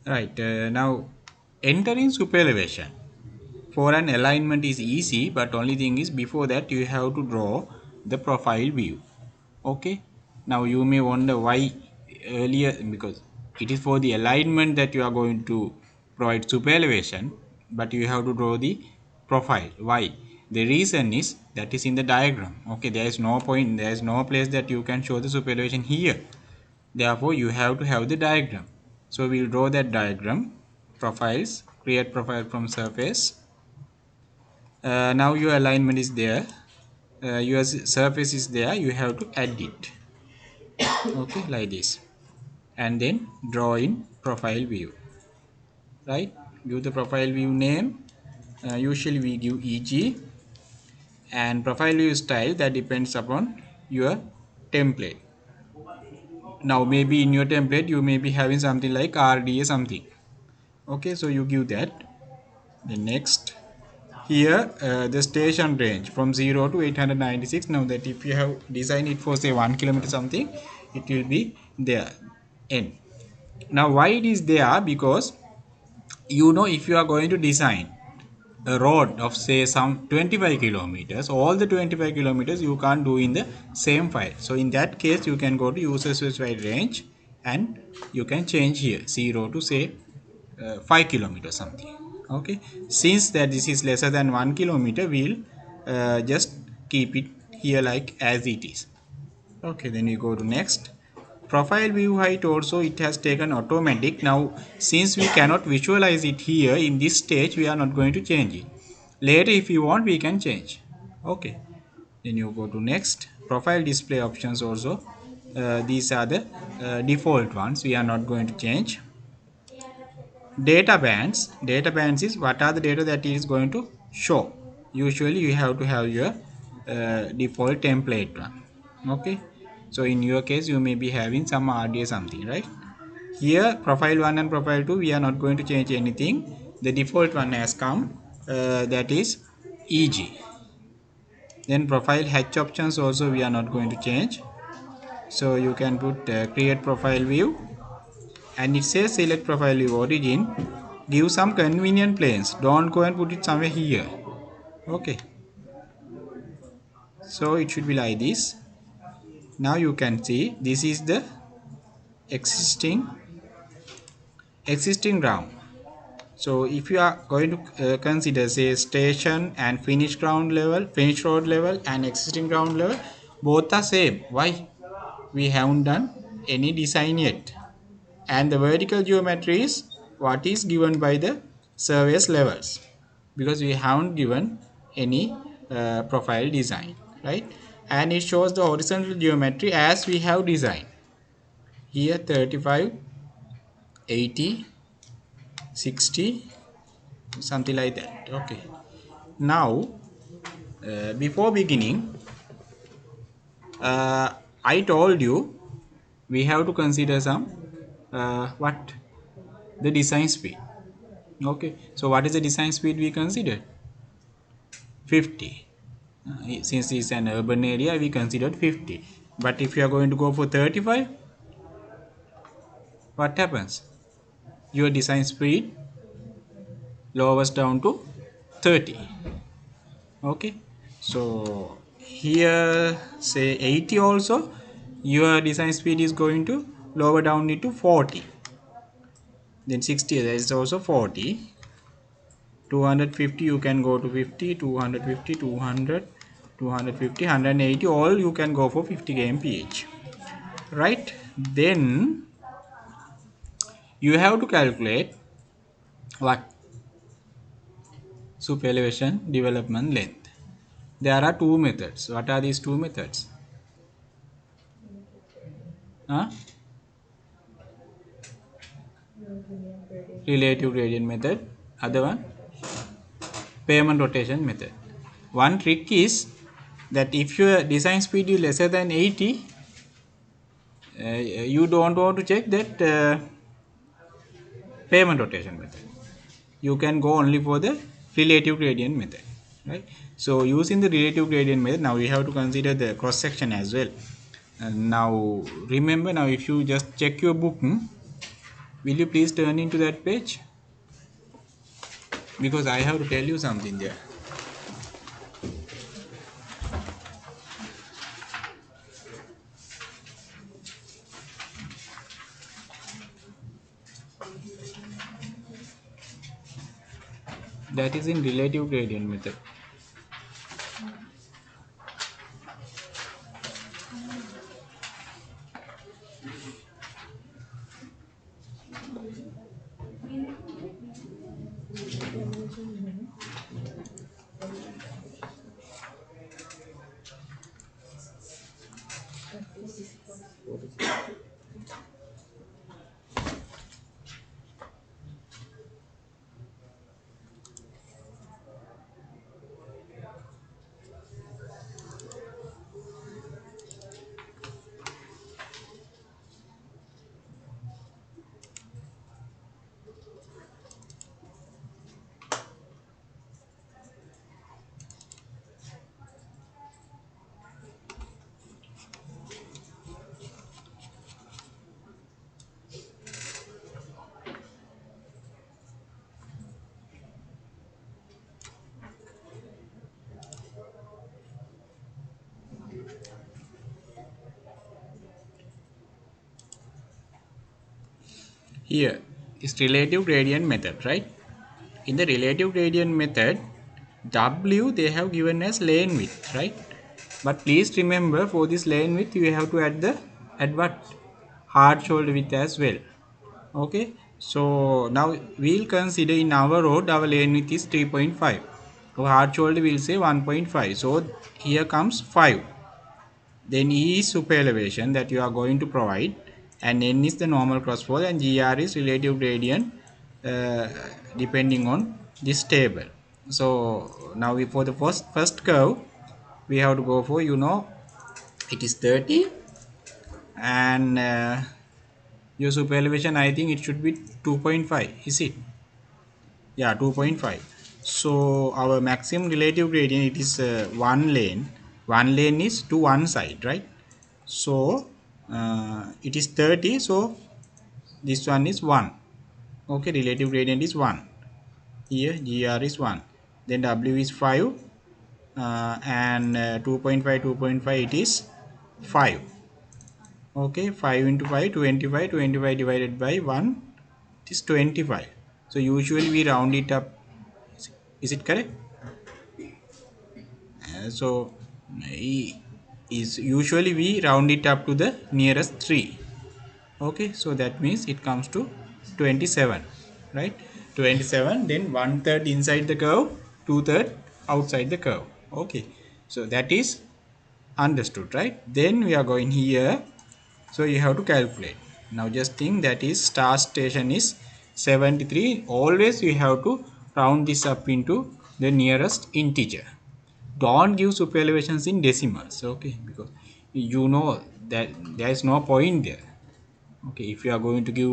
Right. Now entering superelevation for an alignment is easy, but only thing is before that you have to draw the profile view. Okay. Now you may wonder why earlier, because it is for the alignment that you are going to provide superelevation, but you have to draw the profile. Why? The reason is that is in the diagram. Okay, there is no point, there is no place that you can show the superelevation here. Therefore, you have to have the diagram. So we'll draw that diagram. Profiles, create profile from surface. Now your alignment is there. Your surface is there. You have to add it. Okay, like this. And then draw in profile view. Right? Give the profile view name. Usually we give EG, and profile view style that depends upon your template. Now maybe in your template you may be having something like RDA something. Okay, so you give that. The next here the station range from 0 to 896. Now that if you have designed it for say 1 kilometer something, it will be there n. Now why it is there? Because if you are going to design a road of say some 25 kilometers, all the 25 kilometers you can't do in the same file. So in that case you can go to user specified range and you can change here 0 to say 5 kilometers something. Okay, since that this is lesser than 1 kilometer, we'll just keep it here like as it is. Okay, then we go to next. Profile view height also it has taken automatic. Now since we cannot visualize it here in this stage, we are not going to change it. Later if you want we can change. Okay, then you go to next. Profile display options also, these are the default ones, we are not going to change. Data bands is what are the data that it is going to show. Usually you have to have your default template one. Okay, so in your case you may be having some RDA something, right? Here profile 1 and profile 2 we are not going to change anything. The default one has come, that is EG. Then profile hatch options also we are not going to change. So you can put create profile view, and it says select profile view origin. Give some convenient planes, don't go and put it somewhere here. Okay, so it should be like this. Now you can see this is the existing ground. So if you are going to consider say station and finished road level and existing ground level, both are same. Why? We haven't done any design yet, and the vertical geometry is what is given by the surface levels, because we haven't given any profile design, right? And it shows the horizontal geometry as we have designed here: 35, 80, 60, something like that. Okay, now before beginning, I told you we have to consider some what the design speed. Okay, so what is the design speed we considered? 50. Since it's an urban area we considered 50, but if you are going to go for 35, what happens? Your design speed lowers down to 30. Okay, so here say 80 also, your design speed is going to lower down it to 40. Then 60, that is also 40. 250 you can go to 50, 250, 200, 250, 180, all you can go for 50 kmph, right? Then you have to calculate what? Super elevation development length. There are two methods. What are these two methods? Huh? Relative gradient method. Other one, pavement rotation method. One trick is that if your design speed is lesser than 80, you don't want to check that pavement rotation method. You can go only for the relative gradient method, right? So using the relative gradient method, now we have to consider the cross section as well. And now remember, now if you just check your book, Will you please turn into that page? Because I have to tell you something there. That is in relative gradient method. Here is relative gradient method, right? In the relative gradient method, W they have given as lane width, right? But please remember, for this lane width you have to add what? Hard shoulder width as well. Okay, so now we'll consider in our road our lane width is 3.5. Our hard shoulder will say 1.5. So here comes 5. Then E is super elevation that you are going to provide, and N is the normal crossfall, and GR is relative gradient uh, depending on this table. So now for the first curve we have to go for, it is 30, and your super elevation, I think it should be 2.5, is it? Yeah, 2.5. So our maximum relative gradient, it is one lane is to one side, right? So it is 30, so this one is 1. Okay, relative gradient is 1. Here GR is 1, then W is 5, and 2.5 it is 5. Okay, 5 into 5, 25. 25 divided by 1, it is 25. So usually we round it up. Is it correct? So is usually we round it up to the nearest 3. Okay, so that means it comes to 27, right? 27, then 1/3 inside the curve, 2/3 outside the curve. Okay, so that is understood, right? Then we are going here, so you have to calculate. Now just think that is start station is 73. Always you have to round this up into the nearest integer. Don't give super elevations in decimals, okay, because that there is no point there. Okay, if you are going to give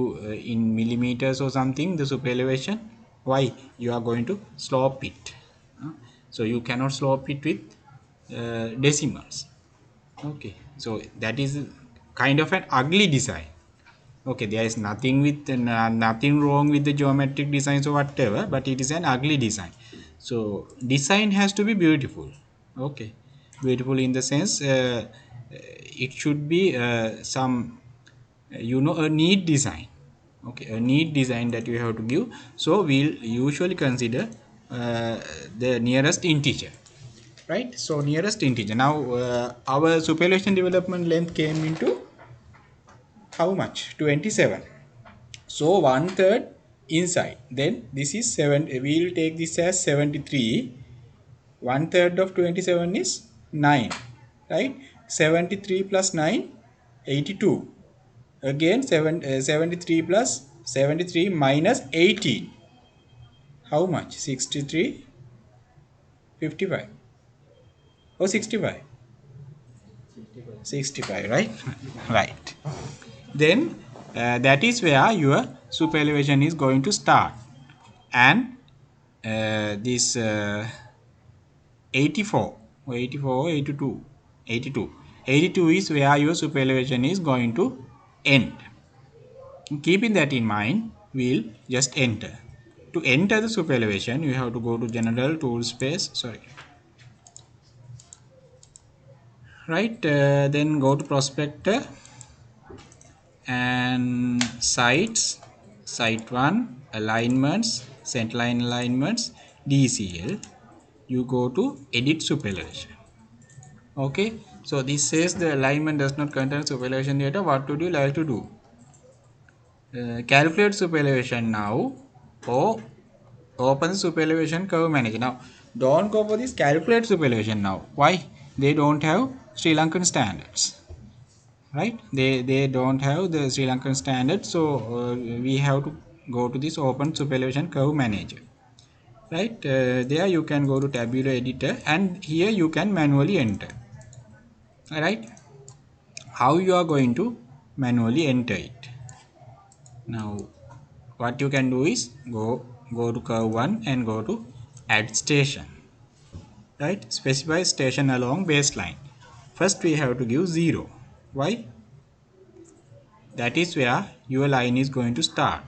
in millimeters or something the super elevation, why you are going to slope it? So you cannot slope it with decimals. Okay, so that is kind of an ugly design. Okay, there is nothing wrong with the geometric designs or whatever, but it is an ugly design. So design has to be beautiful. Okay, beautiful in the sense it should be some a neat design. Okay, a neat design that you have to give. So we'll usually consider the nearest integer, right? So nearest integer. Now our superelevation development length came into how much? 27. So 1/3 inside. Then this is 7. We will take this as 73. 1/3 of 27 is 9. Right? 73 plus 9, 82. Again 73 plus 73 minus 18. How much? 63, 55. Oh, 65. 65, right? Right. Then that is where your super elevation is going to start, and this 84 or 84 82, 82 is where your super elevation is going to end. Keeping that in mind, we'll just enter. To enter the superelevation, you have to go to general tool space, sorry, right, then go to prospector and sites, site 1, alignments, centerline alignments, DCL. You go to edit superelevation. Okay, so this says the alignment does not contain superelevation data. What would you like to do? Calculate superelevation now, or open the superelevation curve manager. Now don't go for this calculate superelevation now. Why? They don't have Sri Lankan standards, right? They don't have the Sri Lankan standards, so we have to go to this open superelevation curve manager, right? There you can go to tabular editor, and here you can manually enter. All right, how you are going to manually enter it? Now what you can do is go to curve 1 and go to add station, right? Specify station along baseline. First we have to give 0. Why? That is where your line is going to start,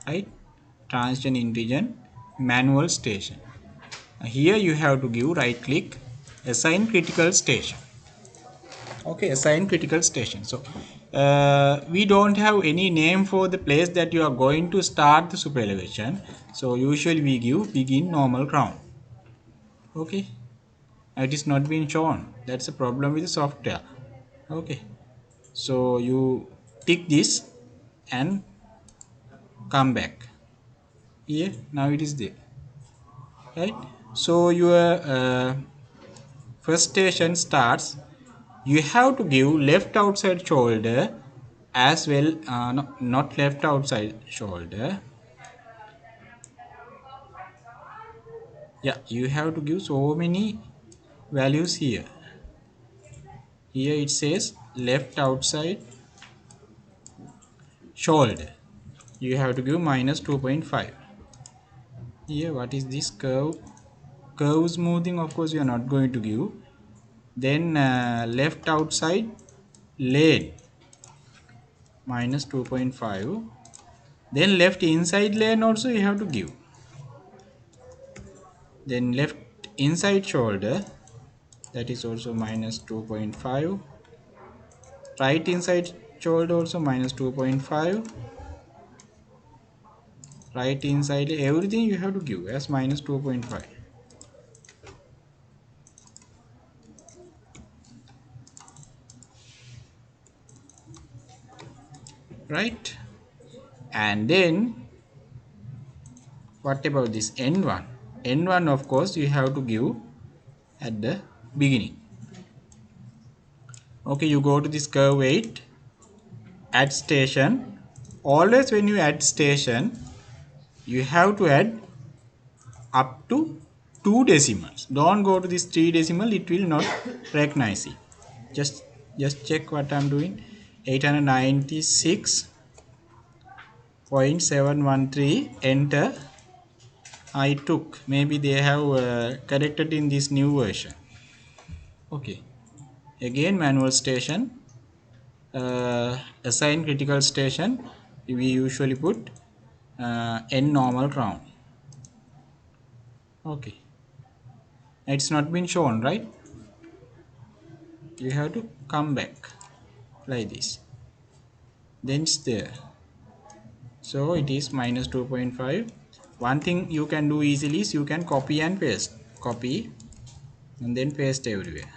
right? Transition integer manual station. Here you have to give right click, assign critical station. Okay, assign critical station. So we don't have any name for the place that you are going to start the super elevation, so usually we give begin normal ground. Okay, it is not being shown. That's a problem with the software. Okay, so you tick this and come back here. Now it is there, right? So your first station starts. You have to give left outside shoulder as well, no, not left outside shoulder. Yeah, you have to give so many values here. Here it says left outside shoulder. You have to give minus 2.5. Here, what is this curve? Curve smoothing, of course, you are not going to give. Then left outside lane minus 2.5. Then left inside lane also you have to give. Then left inside shoulder, that is also minus 2.5. Right inside shoulder also minus 2.5. Right inside everything you have to give as minus 2.5. Right, and then what about this n1? N1, of course, you have to give at the beginning. Okay, you go to this curve 8, add station. Always when you add station, you have to add up to 2 decimals. Don't go to this 3 decimal, it will not recognize it. Just check what I'm doing. 896.713, enter. I took, maybe they have corrected in this new version. Okay, again manual station, assign critical station, we usually put n normal ground. Okay, it's not been shown, right? You have to come back like this, then it's there. So it is minus 2.5. One thing you can do easily is you can copy and paste, copy and then paste everywhere.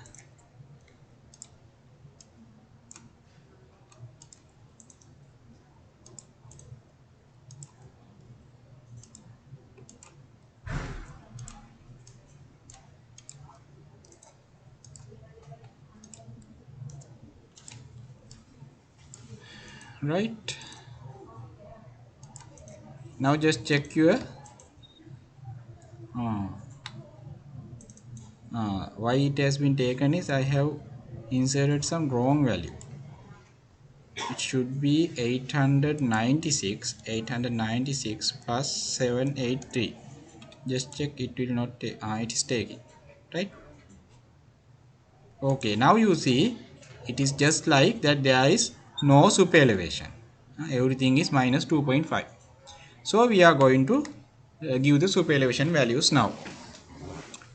Right, now just check your why it has been taken is I have inserted some wrong value. It should be 896 plus 783. Just check, it will not take, it is taking, right? Okay, now you see it is just like that, there is no super elevation. Everything is minus 2.5. So we are going to give the super elevation values now.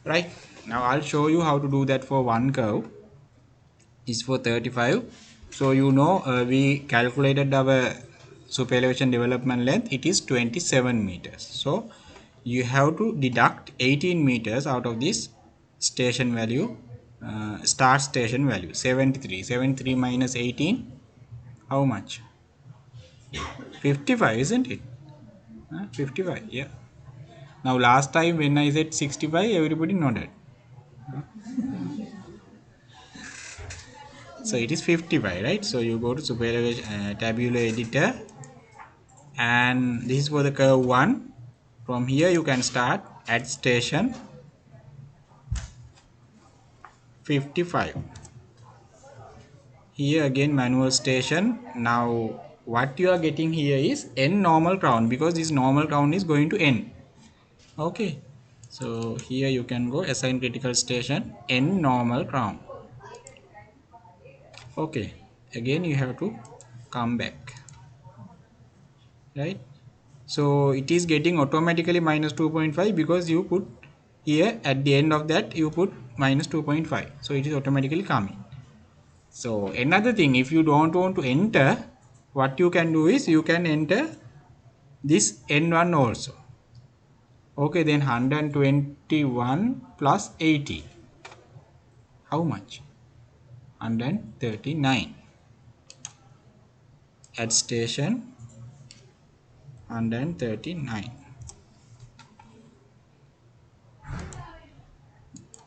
Right, now I'll show you how to do that for one curve. Is for 35. So we calculated our super elevation development length. It is 27 meters. So you have to deduct 18 meters out of this station value, start station value 73. 73 minus 18, how much? 55, isn't it? 55, yeah. Now last time when I said 65, everybody nodded. So it is 55, right? So you go to Superelevation tabular editor, and this is for the curve 1. From here you can start at station 55. Here again manual station. Now what you are getting here is n normal crown, because this normal crown is going to n. Okay, so here you can go assign critical station n normal crown. Okay, again you have to come back, right? So it is getting automatically minus 2.5 because you put here at the end of that you put minus 2.5, so it is automatically coming. So another thing, if you don't want to enter, what you can do is you can enter this n1 also. Okay, then 121 plus 80, how much? 139. At station 139,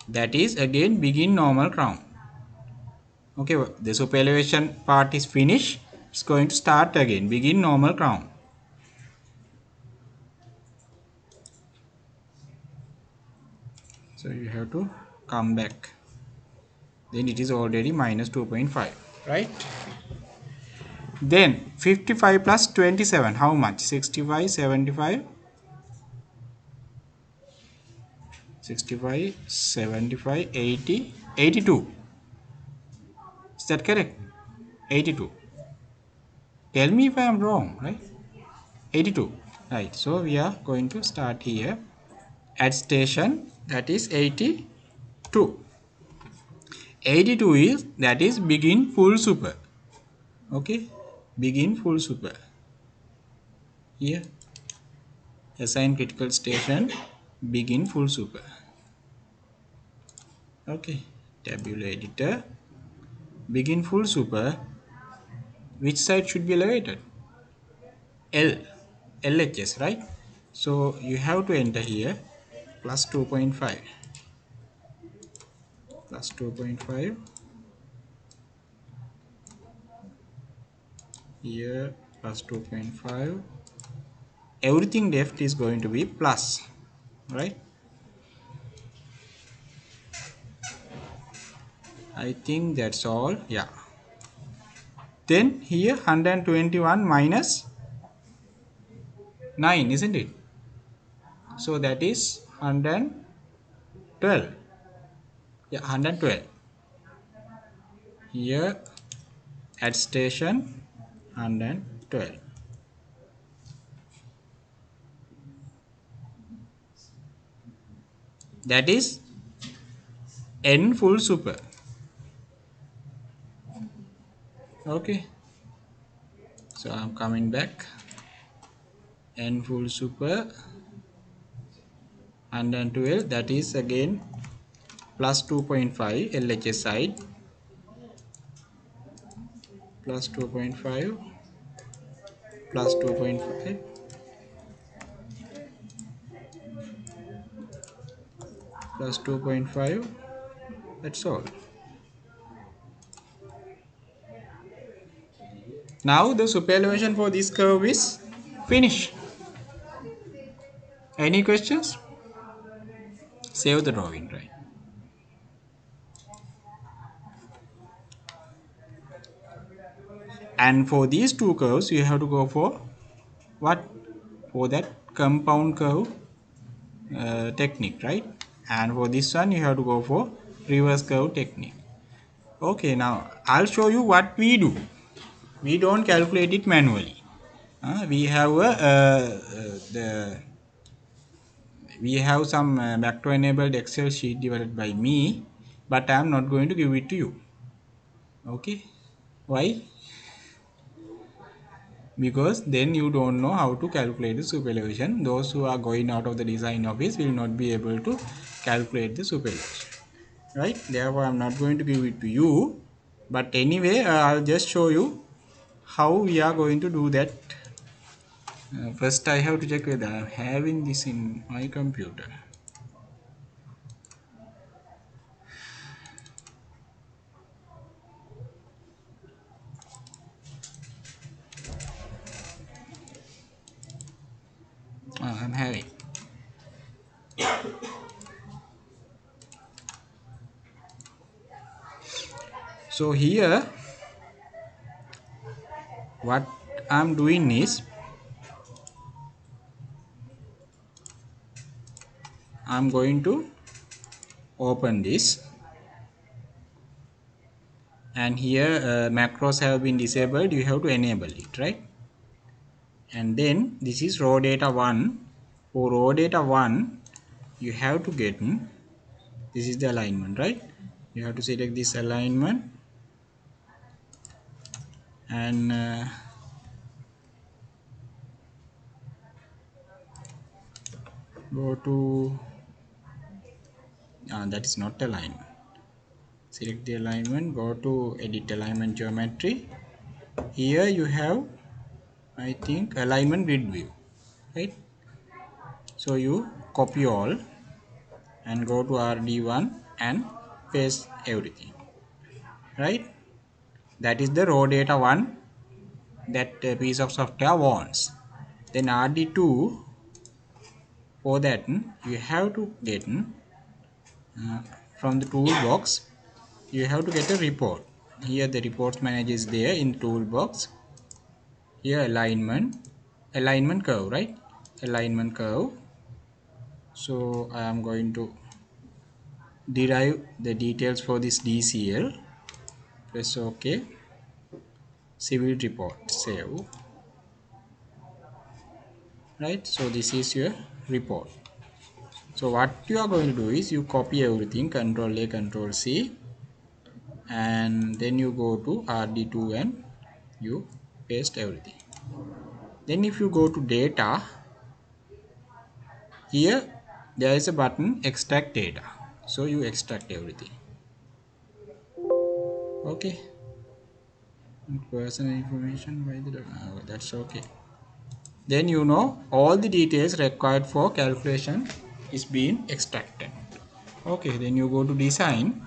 that is again begin normal crown. Okay, the super elevation part is finished. It's going to start again, begin normal crown. So you have to come back, then it is already minus 2.5, right? Then 55 plus 27, how much? 65, 75, 65, 75, 80, 82. Is that correct? 82. Tell me if I am wrong, right? 82, right? So we are going to start here at station, that is 82. 82 is, that is begin full super. Okay, begin full super. Here assign critical station begin full super. Okay, tabular editor, begin full super. Which side should be elevated? L, LHS, right? So you have to enter here plus 2.5, plus 2.5, here plus 2.5. Everything left is going to be plus, right? I think that's all. Yeah, then here 121 minus 9, isn't it? So that is 112. Yeah, 112. Here at station 112. That is n full super. Okay, so I'm coming back. N full super 112, that is again plus 2.5 LHS side, plus 2.5, plus 2.5, plus 2.5. That's all. Now the super elevation for this curve is finished. Any questions? Save the drawing, right? And for these two curves you have to go for what? For that compound curve technique, right? And for this one you have to go for reverse curve technique. Okay, now I'll show you what we do. We don't calculate it manually. we have the we have some macro enabled Excel sheet developed by me, but I am not going to give it to you. Okay, why? Because then you don't know how to calculate the superelevation. Those who are going out of the design office will not be able to calculate the superelevation, right? Therefore I'm not going to give it to you, but anyway I'll just show you how we are going to do that. First I have to check whether I'm having this in my computer. I'm having. So here what I'm doing is I'm going to open this, and here macros have been disabled, you have to enable it, right? And then this is raw data 1. For raw data 1 you have to get this is the alignment, right? You have to select this alignment and go to that is not alignment. Select the alignment, go to edit alignment geometry. Here you have, I think, alignment grid view, right? So you copy all and go to RD1 and paste everything, right? That is the raw data 1 that piece of software wants. Then RD2, for that you have to get from the toolbox, you have to get a report. Here the reports manager is there in the toolbox. Here alignment curve, right? Alignment curve. So I am going to derive the details for this DCL. Press OK. Civil report, save, right? So this is your report. So what you are going to do is you copy everything, Control A, Control C, and then you go to RD2 and you paste everything. Then if you go to data, here there is a button extract data, so you extract everything. Okay, personal information by the that's okay. Then you know all the details required for calculation is being extracted. Okay, then you go to design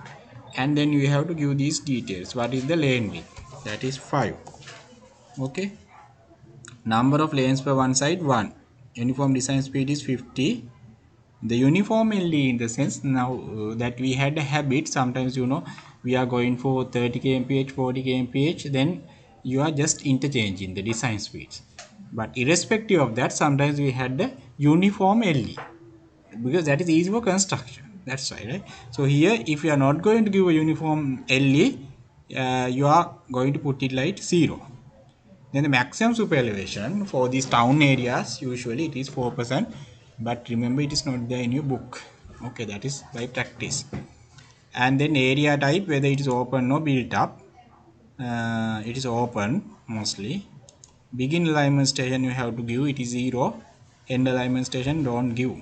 and then you have to give these details. What is the lane width? That is 5. Okay, number of lanes per one side 1. Uniform design speed is 50. The uniformly in the sense now that we had a habit, sometimes we are going for 30 kmph, 40 kmph, then you are just interchanging the design speeds. But irrespective of that, sometimes we had the uniform LE because that is easy for construction. That's why, right? So here if you are not going to give a uniform LE, you are going to put it like 0. Then the maximum super elevation for these town areas, usually it is 4%, but remember it is not there in your book. Okay, that is by practice. And then area type, whether it is open or built up, it is open mostly. Begin alignment station you have to give, it is 0. End alignment station don't give.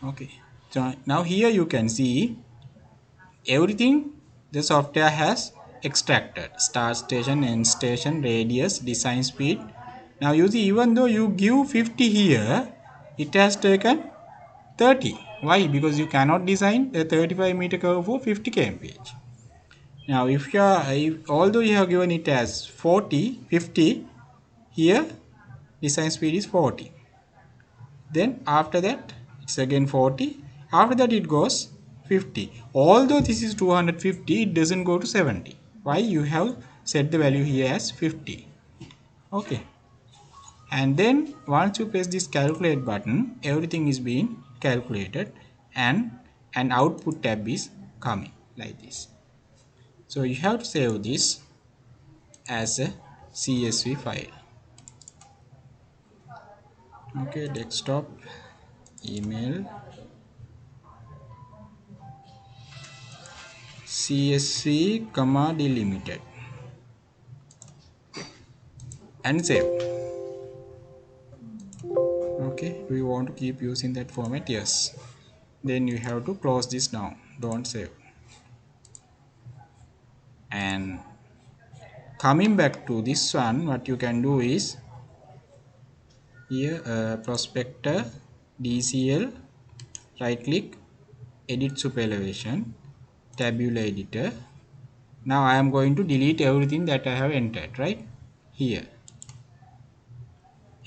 Okay, so now here you can see everything the software has extracted: start station, end station, radius, design speed. Now you see, even though you give 50 here, it has taken 30. Why? Because you cannot design a 35-meter curve for 50 kmph. Now if you are, although you have given it as 40, 50, here design speed is 40. Then after that it's again 40. After that it goes 50. Although this is 250, it doesn't go to 70. Why? You have set the value here as 50. Okay, and then once you press this calculate button, everything is being calculated and an output tab is coming like this. So you have to save this as a CSV file. Okay, desktop, email, csv comma delimited, and save. Okay, do you want to keep using that format? Yes. Then you have to close this down, don't save. And coming back to this one, what you can do is here, prospector, DCL, right click, edit superelevation, tabular editor. Now I am going to delete everything that I have entered right here,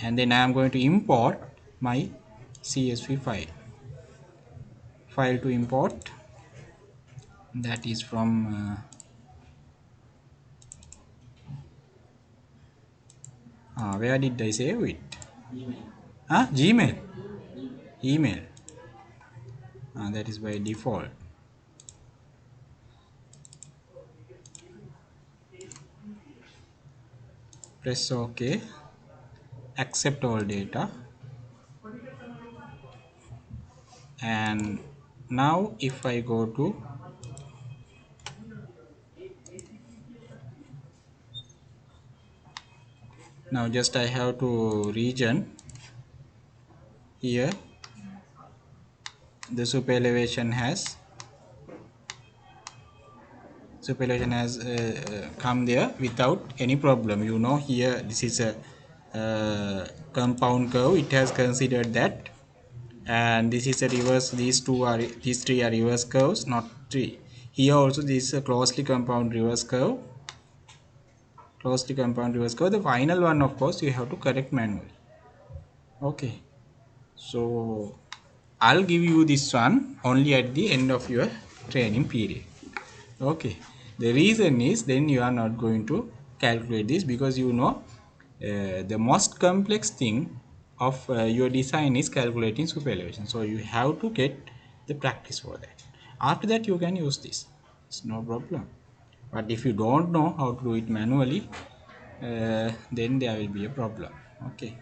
and then I am going to import my CSV file to import, that is from where did I save it? Gmail, email. That is by default. Press OK, accept all data, and now if I go to, now just I have to region here, the superelevation has come there without any problem. You know, here this is a compound curve, it has considered that, and this is a reverse, these three are reverse curves, not three. Here also this is a closely compound reverse curve, the final one of course you have to correct manually. Okay, so I'll give you this one only at the end of your training period. Okay, the reason is then you are not going to calculate this, because you know the most complex thing of your design is calculating super elevation, so you have to get the practice for that. After that you can use this, it's no problem. But if you don't know how to do it manually, then there will be a problem. Okay.